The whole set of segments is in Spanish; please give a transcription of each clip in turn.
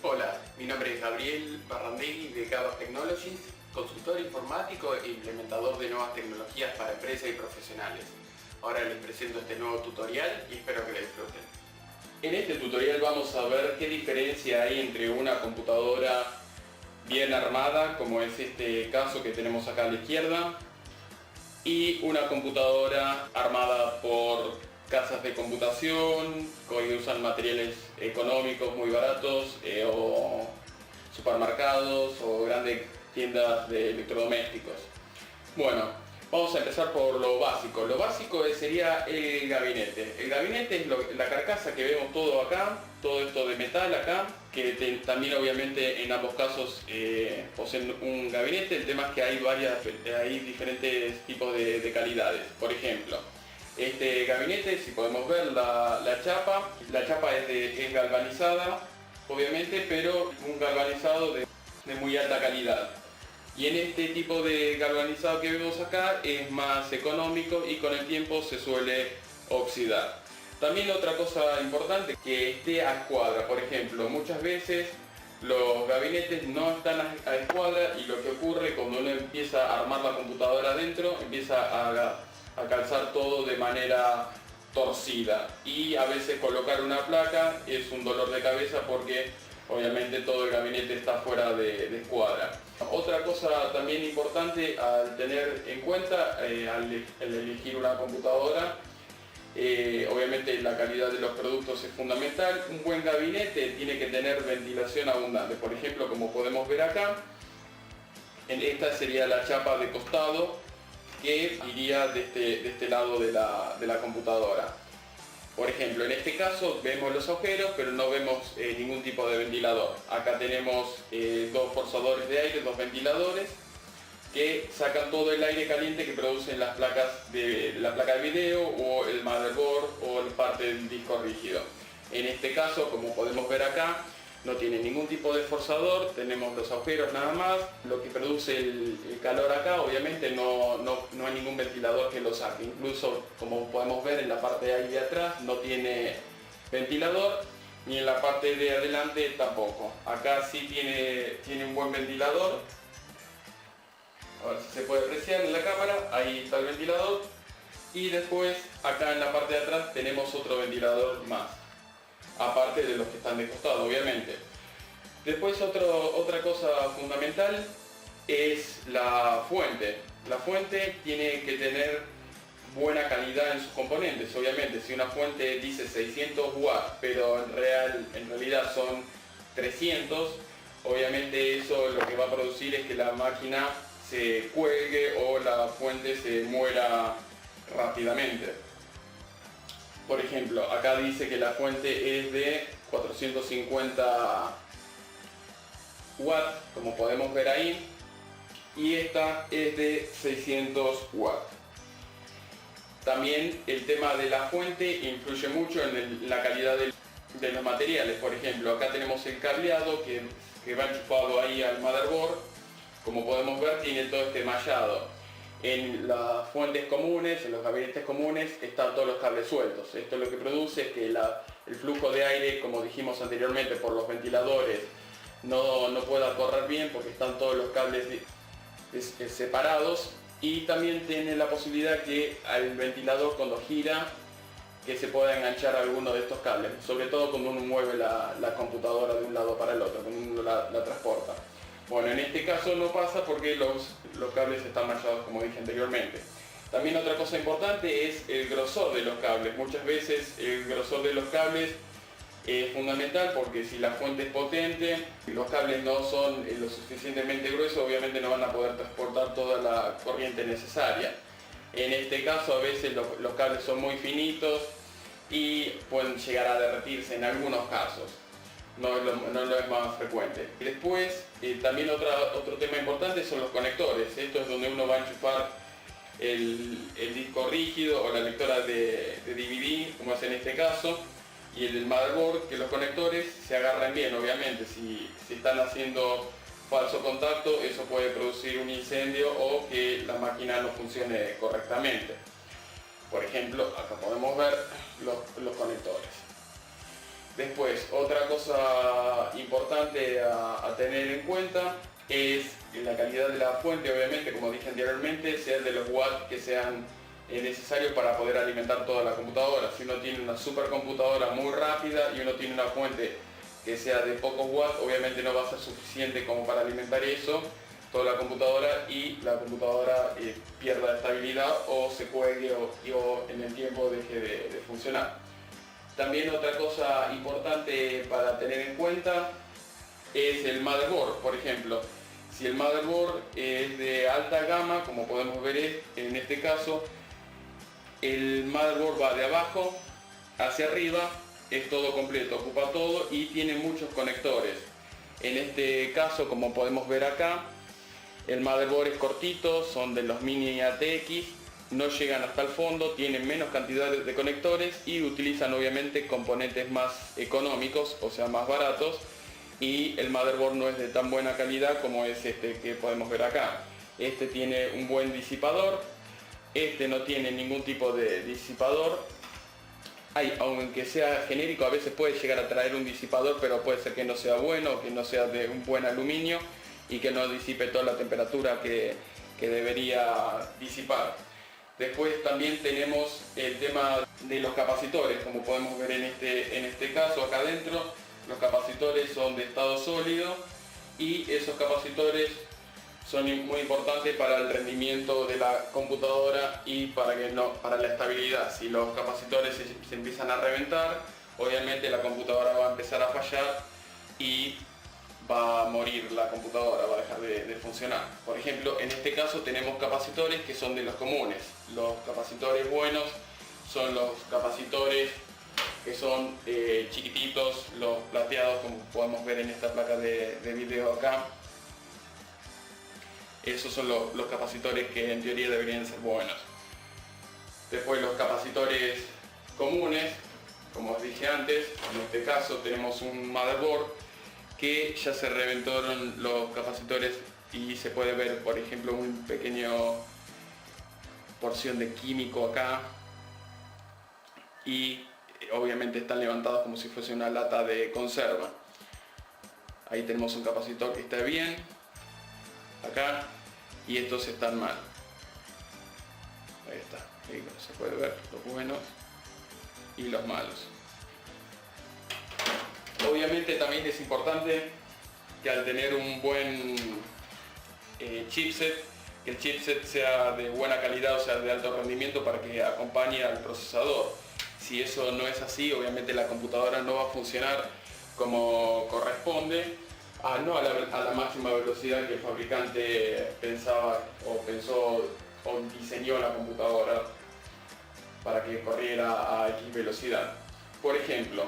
Hola, mi nombre es Gabriel Barrandegui de Gabas Technologies, consultor informático e implementador de nuevas tecnologías para empresas y profesionales. Ahora les presento este nuevo tutorial y espero que lo disfruten. En este tutorial vamos a ver qué diferencia hay entre una computadora bien armada, como es este caso que tenemos acá a la izquierda, y una computadora armada por casas de computación que usan materiales económicos muy baratos, o supermercados o grandes tiendas de electrodomésticos. Bueno, vamos a empezar por lo básico. Lo básico sería el gabinete. El gabinete es la carcasa que vemos todo acá, todo esto de metal acá, que también obviamente en ambos casos poseen un gabinete. El tema es que hay diferentes tipos de calidades. Por ejemplo, este gabinete, si podemos ver la chapa es galvanizada, obviamente, pero un galvanizado de muy alta calidad. Y en este tipo de galvanizado que vemos acá es más económico y con el tiempo se suele oxidar. También otra cosa importante, que esté a escuadra. Por ejemplo, muchas veces los gabinetes no están a escuadra y lo que ocurre cuando uno empieza a armar la computadora adentro, empieza a calzar todo de manera torcida, y a veces colocar una placa es un dolor de cabeza porque obviamente todo el gabinete está fuera de escuadra. Otra cosa también importante al tener en cuenta al elegir una computadora, obviamente la calidad de los productos es fundamental. Un buen gabinete tiene que tener ventilación abundante. Por ejemplo, como podemos ver acá, esta sería la chapa de costado que iría de este lado de la computadora. Por ejemplo, en este caso vemos los agujeros, pero no vemos ningún tipo de ventilador. Acá tenemos dos forzadores de aire, dos ventiladores, que sacan todo el aire caliente que producen las placas de la placa de video o el motherboard o parte del disco rígido. En este caso, como podemos ver acá, no tiene ningún tipo de forzador, tenemos los agujeros nada más. Lo que produce el calor acá, obviamente no hay ningún ventilador que lo saque. Incluso, como podemos ver en la parte de ahí de atrás, no tiene ventilador, ni en la parte de adelante tampoco. Acá sí tiene un buen ventilador. A ver si se puede apreciar en la cámara, ahí está el ventilador. Y después, acá en la parte de atrás, tenemos otro ventilador más, aparte de los que están de costado, obviamente. Después otra cosa fundamental es la fuente. La fuente tiene que tener buena calidad en sus componentes. Obviamente, si una fuente dice 600 watts, pero en realidad son 300, obviamente eso lo que va a producir es que la máquina se cuelgue o la fuente se muera rápidamente. Por ejemplo, acá dice que la fuente es de 450 watts, como podemos ver ahí, y esta es de 600 watts. También el tema de la fuente influye mucho en la calidad de los materiales. Por ejemplo, acá tenemos el cableado que va enchufado ahí al motherboard. Como podemos ver, tiene todo este mallado. En las fuentes comunes, en los gabinetes comunes, están todos los cables sueltos. Esto lo que produce es que el flujo de aire, como dijimos anteriormente, por los ventiladores, no pueda correr bien porque están todos los cables separados. Y también tiene la posibilidad que al ventilador, cuando gira, que se pueda enganchar alguno de estos cables, sobre todo cuando uno mueve la computadora de un lado para el otro, cuando uno la transporta. Bueno, en este caso no pasa porque los cables están mallados, como dije anteriormente. También otra cosa importante es el grosor de los cables. Muchas veces el grosor de los cables es fundamental porque si la fuente es potente, los cables no son lo suficientemente gruesos, obviamente no van a poder transportar toda la corriente necesaria. En este caso a veces los cables son muy finitos y pueden llegar a derretirse en algunos casos. No lo es más frecuente. Después, también otro tema importante son los conectores. Esto es donde uno va a enchufar el disco rígido o la lectora de DVD, como es en este caso, y el motherboard, que los conectores se agarren bien. Obviamente, si están haciendo falso contacto, eso puede producir un incendio o que la máquina no funcione correctamente. Por ejemplo, acá podemos ver los conectores. Después, otra cosa importante a tener en cuenta es la calidad de la fuente, obviamente, como dije anteriormente, sea de los watts que sean necesarios para poder alimentar toda la computadora. Si uno tiene una supercomputadora muy rápida y uno tiene una fuente que sea de pocos watts, obviamente no va a ser suficiente como para alimentar eso, toda la computadora, y la computadora pierda estabilidad o se cuelgue o en el tiempo deje de funcionar. También otra cosa importante para tener en cuenta es el motherboard. Por ejemplo, si el motherboard es de alta gama, como podemos ver en este caso, el motherboard va de abajo hacia arriba, es todo completo, ocupa todo y tiene muchos conectores. En este caso, como podemos ver acá, el motherboard es cortito, son de los mini ATX, no llegan hasta el fondo, tienen menos cantidad de conectores y utilizan obviamente componentes más económicos, o sea más baratos, y el motherboard no es de tan buena calidad como es este que podemos ver acá. Este tiene un buen disipador, este no tiene ningún tipo de disipador. Aunque sea genérico, a veces puede llegar a traer un disipador, pero puede ser que no sea bueno, que no sea de un buen aluminio y que no disipe toda la temperatura que debería disipar. Después también tenemos el tema de los capacitores, como podemos ver en este caso acá adentro. Los capacitores son de estado sólido y esos capacitores son muy importantes para el rendimiento de la computadora y para la estabilidad. Si los capacitores se empiezan a reventar, obviamente la computadora va a empezar a fallar y va a morir la computadora, va a dejar de funcionar. Por ejemplo, en este caso tenemos capacitores que son de los comunes. Los capacitores buenos son los capacitores que son chiquititos, los plateados, como podemos ver en esta placa de video acá. Esos son los capacitores que en teoría deberían ser buenos. Después los capacitores comunes, como os dije antes, en este caso tenemos un motherboard que ya se reventaron los capacitores y se puede ver, por ejemplo, un pequeño porción de químico acá, y obviamente están levantados como si fuese una lata de conserva. Ahí tenemos un capacitor que está bien acá y estos están mal. Ahí está, ahí se puede ver los buenos y los malos. Obviamente también es importante que al tener un buen chipset, que el chipset sea de buena calidad, o sea de alto rendimiento, para que acompañe al procesador. Si eso no es así, obviamente la computadora no va a funcionar como corresponde, no a la máxima velocidad que el fabricante pensaba o pensó o diseñó la computadora para que corriera a X velocidad. Por ejemplo,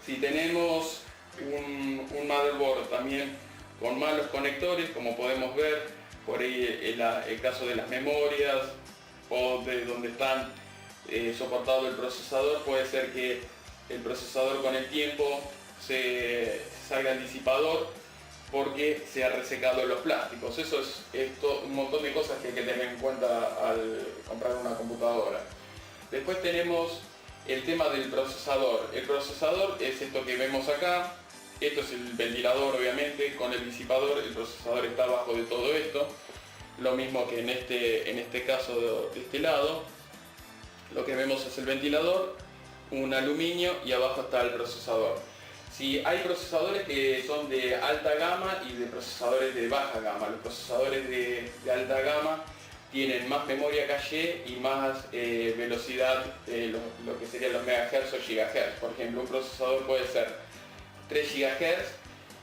si tenemos un motherboard también con malos conectores, como podemos ver por ahí el caso de las memorias o de donde están soportado el procesador, puede ser que el procesador con el tiempo se salga el disipador porque se ha resecado los plásticos. Eso es un montón de cosas que hay que tener en cuenta al comprar una computadora. Después tenemos el tema del procesador. El procesador es esto que vemos acá. Esto es el ventilador, obviamente, con el disipador. El procesador está abajo de todo esto. Lo mismo que en este caso de este lado. Lo que vemos es el ventilador, un aluminio, y abajo está el procesador. Si hay procesadores que son de alta gama y de procesadores de baja gama. Los procesadores de alta gama tienen más memoria caché y más velocidad, lo que serían los megahertz o gigahertz. Por ejemplo, un procesador puede ser 3 gigahertz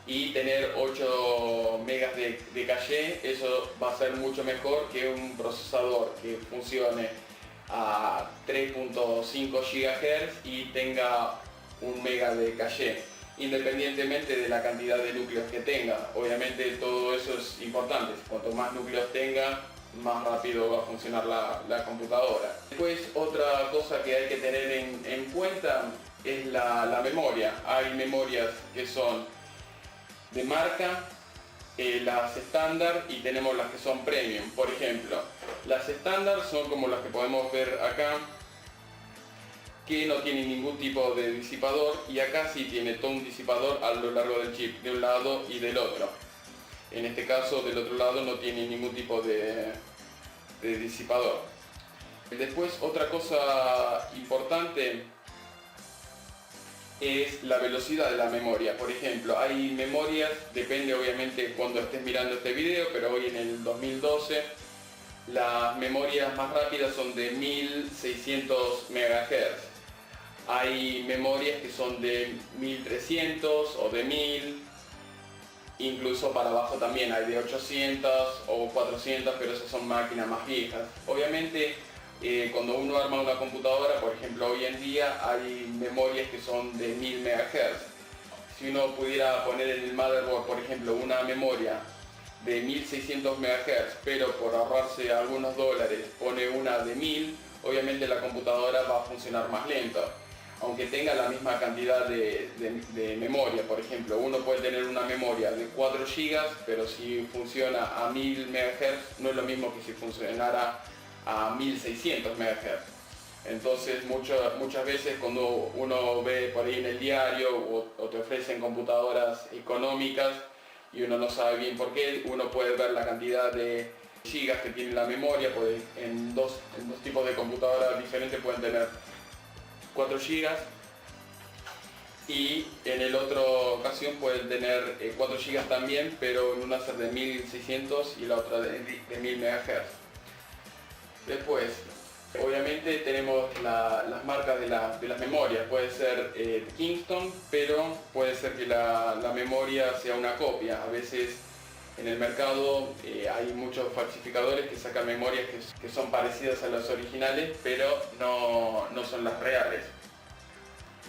y tener 8 megas de caché. Eso va a ser mucho mejor que un procesador que funcione a 3.5 GHz y tenga 1 mega de caché, independientemente de la cantidad de núcleos que tenga. Obviamente todo eso es importante. Cuanto más núcleos tenga, más rápido va a funcionar la computadora. Después, otra cosa que hay que tener en cuenta es la memoria. Hay memorias que son de marca, las estándar, y tenemos las que son premium. Por ejemplo, las estándar son como las que podemos ver acá. que no tiene ningún tipo de disipador, y acá sí tiene todo un disipador a lo largo del chip, de un lado y del otro. En este caso, del otro lado no tiene ningún tipo de disipador. Después, otra cosa importante es la velocidad de la memoria. Por ejemplo, hay memorias, depende obviamente cuando estés mirando este video, pero hoy en el 2012 las memorias más rápidas son de 1600 MHz. Hay memorias que son de 1300 o de 1000, incluso para abajo también hay de 800 o 400, pero esas son máquinas más viejas. Obviamente, cuando uno arma una computadora, por ejemplo hoy en día, hay memorias que son de 1000 MHz. Si uno pudiera poner en el motherboard, por ejemplo, una memoria de 1600 MHz, pero por ahorrarse algunos dólares pone una de 1000, obviamente la computadora va a funcionar más lento. Aunque tenga la misma cantidad de memoria, por ejemplo, uno puede tener una memoria de 4 GB, pero si funciona a 1000 MHz no es lo mismo que si funcionara a 1600 MHz. Entonces muchas veces cuando uno ve por ahí en el diario o te ofrecen computadoras económicas y uno no sabe bien por qué, uno puede ver la cantidad de gigas que tiene la memoria, pues en dos tipos de computadoras diferentes pueden tener 4 GB, y en la otra ocasión pueden tener 4 GB también, pero en una ser de 1600 y la otra de 1000 MHz. Después, obviamente tenemos las marcas de las memorias. Puede ser Kingston, pero puede ser que la memoria sea una copia. A veces en el mercado hay muchos falsificadores que sacan memorias que son parecidas a las originales, pero no son las reales.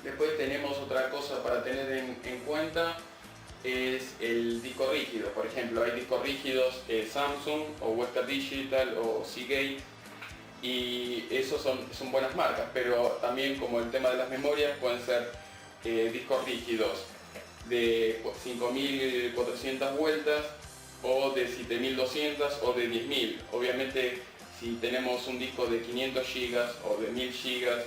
Después tenemos otra cosa para tener en cuenta, es el disco rígido. Por ejemplo, hay discos rígidos Samsung o Western Digital o Seagate, y esos son buenas marcas, pero también, como el tema de las memorias, pueden ser discos rígidos de 5400 vueltas o de 7200 o de 10000. Obviamente si tenemos un disco de 500 GB o de 1000 GB,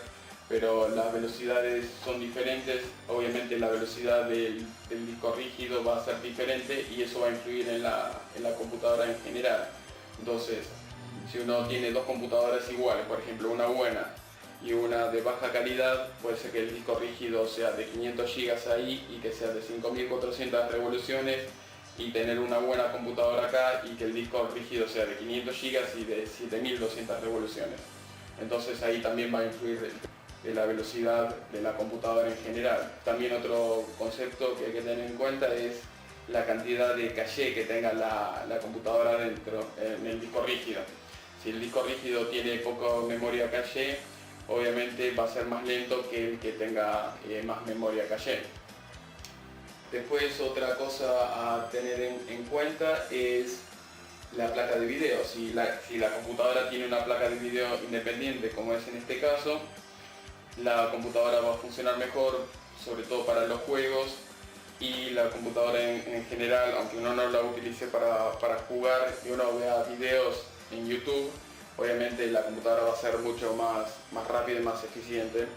pero las velocidades son diferentes, obviamente la velocidad del disco rígido va a ser diferente y eso va a influir en la computadora en general. Entonces, si uno tiene dos computadoras iguales, por ejemplo una buena y una de baja calidad, puede ser que el disco rígido sea de 500 GB ahí y que sea de 5400 revoluciones, y tener una buena computadora acá y que el disco rígido sea de 500 GB y de 7200 revoluciones. Entonces ahí también va a influir de la velocidad de la computadora en general. También otro concepto que hay que tener en cuenta es la cantidad de caché que tenga la computadora dentro, en el disco rígido. Si el disco rígido tiene poca memoria caché, obviamente va a ser más lento que el que tenga más memoria caché. Después, otra cosa a tener en cuenta es la placa de video. Si la computadora tiene una placa de video independiente, como es en este caso, la computadora va a funcionar mejor, sobre todo para los juegos, y la computadora en general, aunque uno no la utilice para jugar y uno vea videos en YouTube, obviamente la computadora va a ser mucho más rápida y más eficiente,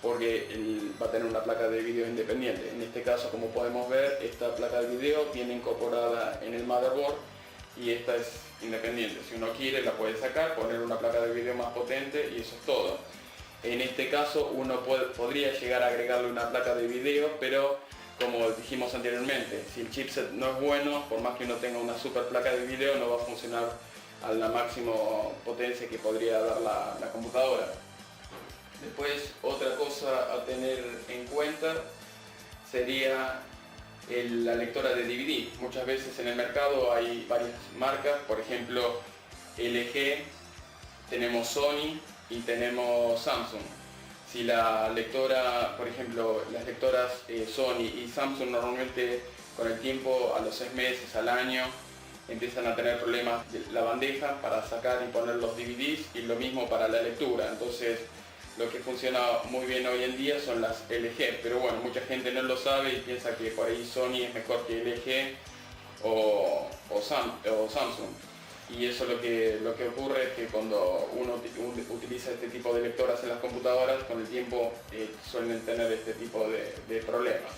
porque va a tener una placa de video independiente. En este caso, como podemos ver, esta placa de video viene incorporada en el motherboard y esta es independiente. Si uno quiere la puede sacar, poner una placa de video más potente y eso es todo. En este caso uno podría llegar a agregarle una placa de video, pero como dijimos anteriormente, si el chipset no es bueno, por más que uno tenga una super placa de video, no va a funcionar a la máxima potencia que podría dar la computadora. Después, otra cosa a tener en cuenta sería la lectora de DVD. Muchas veces en el mercado hay varias marcas, por ejemplo LG, tenemos Sony y tenemos Samsung. Si la lectora, por ejemplo, las lectoras Sony y Samsung normalmente con el tiempo, a los 6 meses, al año, empiezan a tener problemas de la bandeja para sacar y poner los DVDs, y lo mismo para la lectura. Entonces, lo que funciona muy bien hoy en día son las LG, pero bueno, mucha gente no lo sabe y piensa que por ahí Sony es mejor que LG o Samsung. Y eso lo que ocurre es que cuando uno utiliza este tipo de lectoras en las computadoras, con el tiempo suelen tener este tipo de problemas,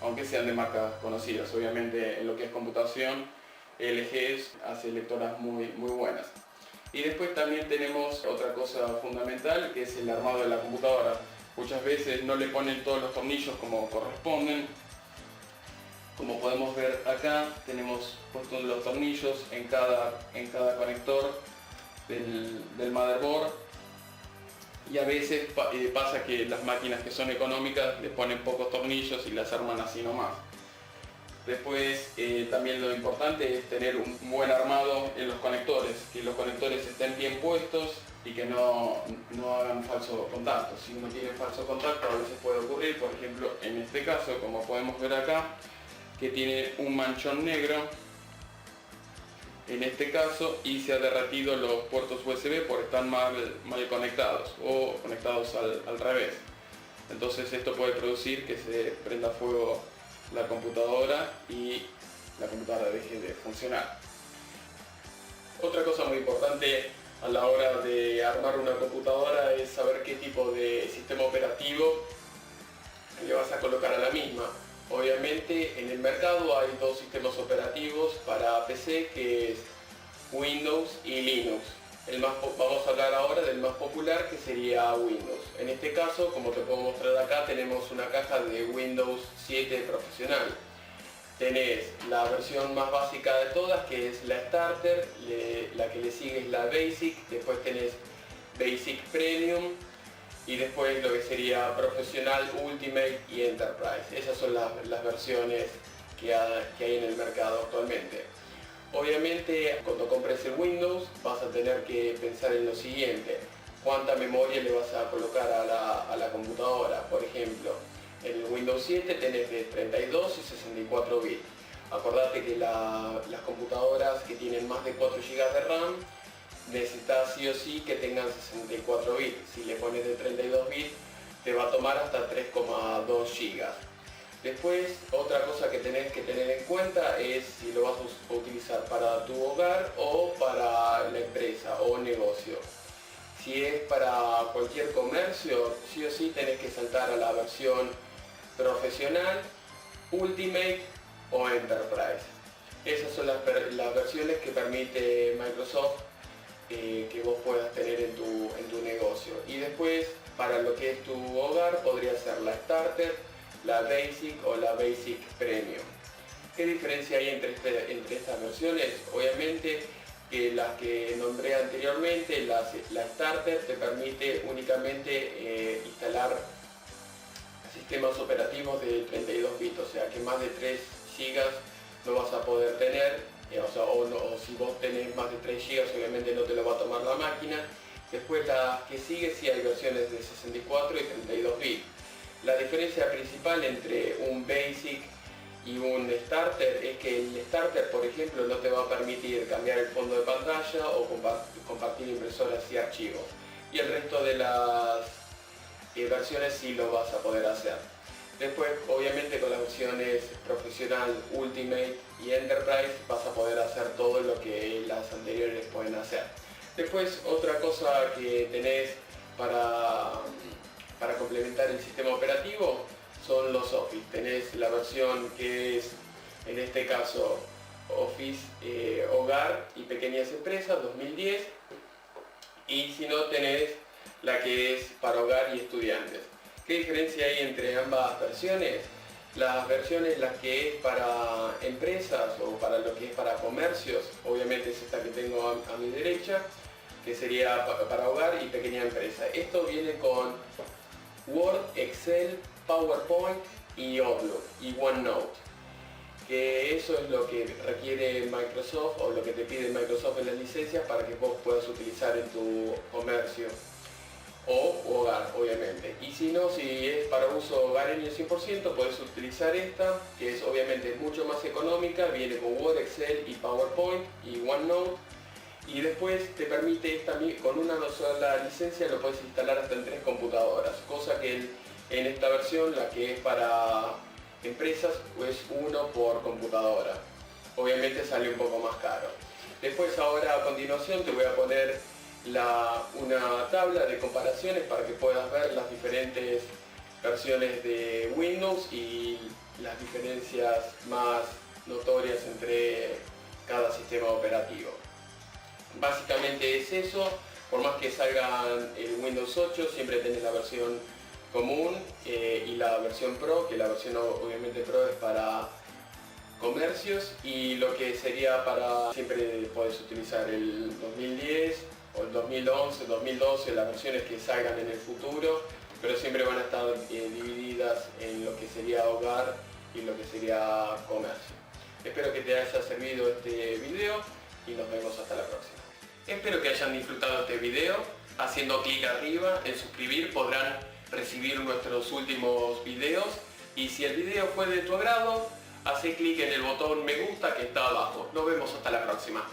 aunque sean de marcas conocidas. Obviamente en lo que es computación, LG hace lectoras muy buenas. Y después también tenemos otra cosa fundamental, que es el armado de la computadora. Muchas veces no le ponen todos los tornillos como corresponden. Como podemos ver acá, tenemos puestos los tornillos en cada conector del motherboard, y a veces pasa que las máquinas que son económicas les ponen pocos tornillos y las arman así nomás. Después también lo importante es tener un buen armado en los conectores, que los conectores estén bien puestos y que no hagan falso contacto. Si uno tiene falso contacto, a veces puede ocurrir, por ejemplo en este caso, como podemos ver acá, que tiene un manchón negro en este caso, y se ha derretido los puertos USB por estar mal conectados o conectados al revés. Entonces esto puede producir que se prenda fuego la computadora y la computadora deje de funcionar. Otra cosa muy importante a la hora de armar una computadora es saber qué tipo de sistema operativo le vas a colocar a la misma. Obviamente en el mercado hay dos sistemas operativos para PC, que es Windows y Linux. Vamos a hablar ahora del más popular, que sería Windows. En este caso, como te puedo mostrar acá, tenemos una caja de Windows 7 profesional. Tenés la versión más básica de todas, que es la Starter, la que le sigue es la Basic, después tenés Basic Premium, y después lo que sería Profesional, Ultimate y Enterprise. Esas son las versiones que hay en el mercado actualmente. Obviamente cuando compres el Windows vas a tener que pensar en lo siguiente: cuánta memoria le vas a colocar a la computadora. Por ejemplo, en el Windows 7 tenés de 32 y 64 bits. Acordate que las computadoras que tienen más de 4 GB de RAM necesitas sí o sí que tengan 64 bits. Si le pones de 32 bits te va a tomar hasta 3,2 GB. Después, otra cosa que tenés que tener en cuenta es si lo vas a utilizar para tu hogar o para la empresa o negocio. Si es para cualquier comercio, sí o sí tenés que saltar a la versión Profesional, Ultimate o Enterprise. Esas son las versiones que permite Microsoft que vos puedas tener en tu negocio. Y después, para lo que es tu hogar, podría ser la Starter, la Basic o la Basic Premium. ¿Qué diferencia hay entre estas versiones? Obviamente que las que nombré anteriormente, la Starter te permite únicamente instalar sistemas operativos de 32 bits, o sea que más de 3 GB no vas a poder tener, o si vos tenés más de 3 GB obviamente no te lo va a tomar la máquina. Después las que sigue sí hay versiones de 64 y 32 bits. La diferencia principal entre un Basic y un Starter es que el Starter, por ejemplo, no te va a permitir cambiar el fondo de pantalla o compartir impresoras y archivos. Y el resto de las versiones sí lo vas a poder hacer. Después, obviamente, con las versiones Profesional, Ultimate y Enterprise vas a poder hacer todo lo que las anteriores pueden hacer. Después, otra cosa que tenés para complementar el sistema operativo son los Office. Tenés la versión que es, en este caso, Office Hogar y Pequeñas Empresas 2010, y si no tenés la que es para hogar y estudiantes. ¿Qué diferencia hay entre ambas versiones? Las versiones, las que es para empresas o para lo que es para comercios, obviamente es esta que tengo a mi derecha, que sería para hogar y pequeña empresa. Esto viene con Word, Excel, PowerPoint y Outlook y OneNote, que eso es lo que requiere Microsoft o lo que te pide Microsoft en las licencias para que vos puedas utilizar en tu comercio o hogar, obviamente. Y si no, si es para uso hogareño 100%, puedes utilizar esta, que es obviamente mucho más económica, viene con Word, Excel y PowerPoint y OneNote, y después te permite también con una sola licencia lo puedes instalar hasta en 3 computadoras, cosa que en esta versión, la que es para empresas, es uno por computadora. Obviamente sale un poco más caro. Después ahora a continuación te voy a poner una tabla de comparaciones para que puedas ver las diferentes versiones de Windows y las diferencias más notorias entre cada sistema operativo. Básicamente es eso, por más que salgan el Windows 8, siempre tenés la versión común y la versión Pro, que la versión obviamente Pro es para comercios, y lo que sería para, siempre podés utilizar el 2010 o el 2011, 2012, las versiones que salgan en el futuro, pero siempre van a estar divididas en lo que sería hogar y lo que sería comercio. Espero que te haya servido este video y nos vemos hasta la próxima. Espero que hayan disfrutado este video. Haciendo clic arriba en suscribir podrán recibir nuestros últimos videos, y si el video fue de tu agrado, haz clic en el botón me gusta que está abajo. Nos vemos hasta la próxima.